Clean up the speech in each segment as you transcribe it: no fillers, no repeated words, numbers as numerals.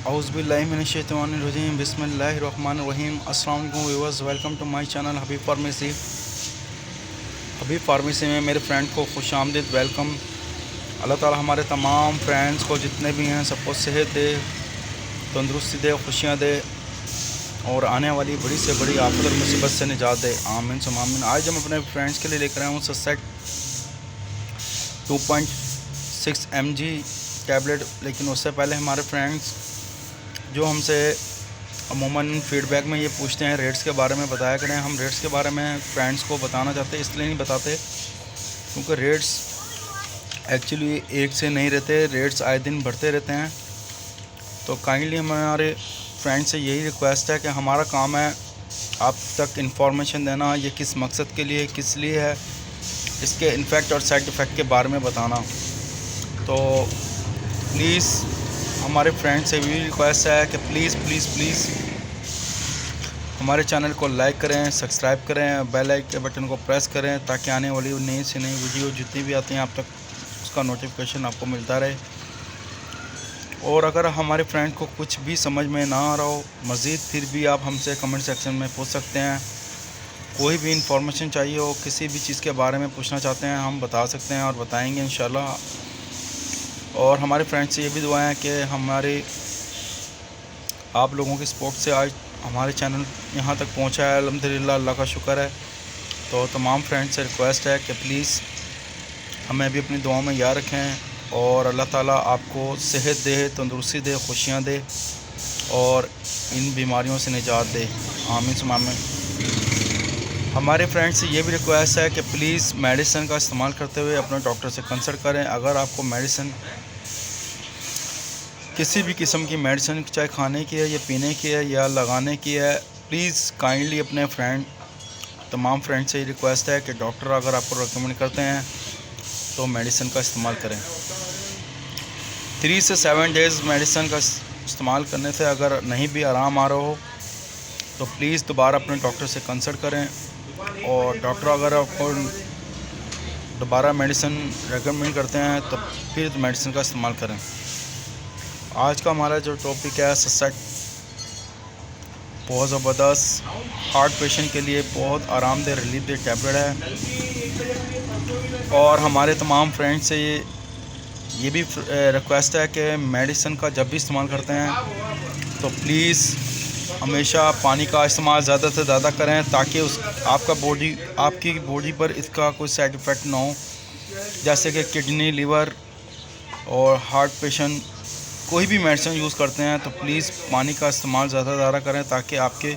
औज़ुबिल्लाहिमिनश्शैतानिर्रजीम बिस्मिल्लाहिर्रहमानिर्रहीम। अस्सलाम वालेकुम viewers, welcome to my channel Habib pharmacy. Habib pharmacy में मेरे फ्रेंड को खुशामदीद वेलकम। अल्लाह ताला हमारे तमाम फ्रेंड्स को जितने भी हैं सबको सेहत दे, तंदुरुस्ती दे, खुशियाँ दे और आने वाली बड़ी से बड़ी आफत और मुसीबत से निजात दे। आमीन सुम्मा आमीन। आज हम अपने फ्रेंड्स के लिए लेकर आए हूँ ससेट 2.6 mg टैबलेट। लेकिन उससे पहले हमारे फ्रेंड्स जो हमसे अमूमन फ़ीडबैक में ये पूछते हैं रेट्स के बारे में बताया करें। हम रेट्स के बारे में फ्रेंड्स को बताना चाहते, इसलिए नहीं बताते क्योंकि रेट्स एक्चुअली एक से नहीं रहते, रेट्स आए दिन बढ़ते रहते हैं। तो काइंडली हमारे फ्रेंड से यही रिक्वेस्ट है कि हमारा काम है आप तक इंफॉर्मेशन देना, ये किस मकसद के लिए किस लिए है, इसके इन्फेक्ट और साइड इफ़ेक्ट के बारे में बताना। तो प्लीज़ हमारे फ्रेंड से भी रिक्वेस्ट है कि प्लीज़ हमारे चैनल को लाइक करें, सब्सक्राइब करें, बेल आइकन के बटन को प्रेस करें ताकि आने वाली नई से नई वीडियो जितनी भी आती हैं आप तक उसका नोटिफिकेशन आपको मिलता रहे। और अगर हमारे फ्रेंड को कुछ भी समझ में ना आ रहा हो मज़ीद, फिर भी आप हमसे कमेंट सेक्शन में पूछ सकते हैं। कोई भी इंफॉर्मेशन चाहिए हो, किसी भी चीज़ के बारे में पूछना चाहते हैं, हम बता सकते हैं और बताएंगे इंशाल्लाह। और हमारे फ्रेंड से ये भी दुआ है कि हमारे आप लोगों की सपोर्ट से आज हमारे चैनल यहाँ तक पहुँचा है, अल्हम्दुलिल्लाह, अल्लाह का शुक्र है। तो तमाम फ्रेंड से रिक्वेस्ट है कि प्लीज़ हमें भी अपनी दुआ में याद रखें और अल्लाह ताला आपको सेहत दे, तंदुरुस्ती दे, खुशियाँ दे और इन बीमारियों से निजात दे। आमीन सुम्मा आमीन। हमारे फ्रेंड से ये भी रिक्वेस्ट है कि प्लीज़ मेडिसिन का इस्तेमाल करते हुए अपने डॉक्टर से कंसल्ट करें। अगर आपको मेडिसिन किसी भी किस्म की मेडिसिन चाहे खाने की है या पीने की है या लगाने की है, प्लीज़ काइंडली अपने तमाम फ्रेंड से ये रिक्वेस्ट है कि डॉक्टर अगर आपको रेकमेंड करते हैं तो मेडिसिन का इस्तेमाल करें। 3 से 7 डेज़ मेडिसिन का इस्तेमाल करने से अगर नहीं भी आराम आ रहा हो तो प्लीज़ दोबारा अपने डॉक्टर से कंसल्ट करें। और डॉक्टर अगर आपको दोबारा मेडिसिन रेकमेंड करते हैं तो फिर मेडिसिन का इस्तेमाल करें। आज का हमारा जो टॉपिक है ससेट, बहुत ज़बरदस्त हार्ट पेशेंट के लिए बहुत आरामदेह रिलीफ दे टैबलेट है। और हमारे तमाम फ्रेंड से ये भी रिक्वेस्ट है कि मेडिसिन का जब भी इस्तेमाल करते हैं तो प्लीज़ हमेशा पानी का इस्तेमाल ज़्यादा से ज़्यादा करें ताकि आपकी बॉडी पर इसका कोई साइड इफ़ेक्ट ना हो। जैसे कि किडनी, लिवर और हार्ट पेशेंट कोई भी मेडिसिन यूज़ करते हैं तो प्लीज़ पानी का इस्तेमाल ज़्यादा से ज़्यादा करें ताकि आपके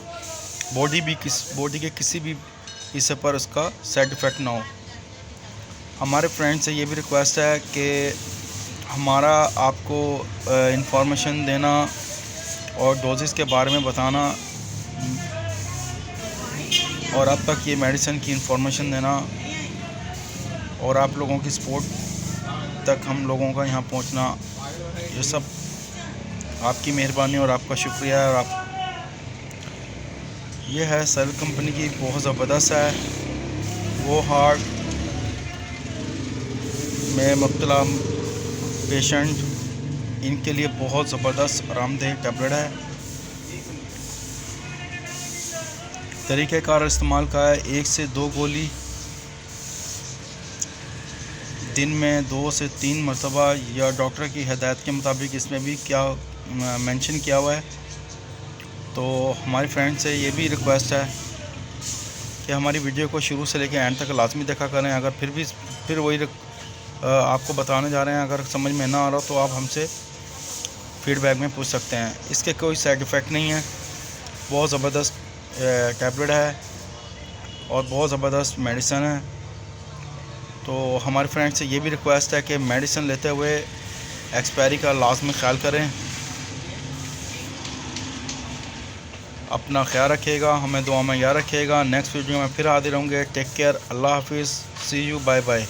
बॉडी के किसी भी हिस्से पर उसका साइड इफ़ेक्ट ना हो। हमारे फ्रेंड से ये भी रिक्वेस्ट है कि हमारा आपको इंफॉर्मेशन देना और डोजेस के बारे में बताना और अब तक ये मेडिसिन की इंफॉर्मेशन देना और आप लोगों की सपोर्ट तक हम लोगों का यहाँ पहुँचना, ये सब आपकी मेहरबानी और आपका शुक्रिया है। और आप ये है सेल कंपनी की बहुत ज़बरदस्त है, वो हार्ट में मुब्तला पेशेंट इनके लिए बहुत ज़बरदस्त आरामदेह टैबलेट है। तरीक़ेकार इस्तेमाल का है 1 से 2 गोली दिन में 2 से 3 मरतबा या डॉक्टर की हिदायत के मुताबिक, इसमें भी क्या मेंशन किया हुआ है। तो हमारी फ्रेंड से ये भी रिक्वेस्ट है कि हमारी वीडियो को शुरू से लेकर एंड तक लाजमी देखा करें। अगर फिर वही आपको बताने जा रहे हैं, अगर समझ में ना आ रहा तो आप हमसे फ़ीडबैक में पूछ सकते हैं। इसके कोई साइड इफ़ेक्ट नहीं है, बहुत ज़बरदस्त टैबलेट है और बहुत ज़बरदस्त मेडिसिन है। तो हमारे फ्रेंड से ये भी रिक्वेस्ट है कि मेडिसिन लेते हुए एक्सपायरी का लाजमी ख्याल करें। अपना ख्याल रखिएगा, हमें दुआ में याद रखिएगा। नेक्स्ट वीडियो में फिर हाजिर होंगे। टेक केयर, अल्लाह हाफिज़, सी यू, बाय बाय।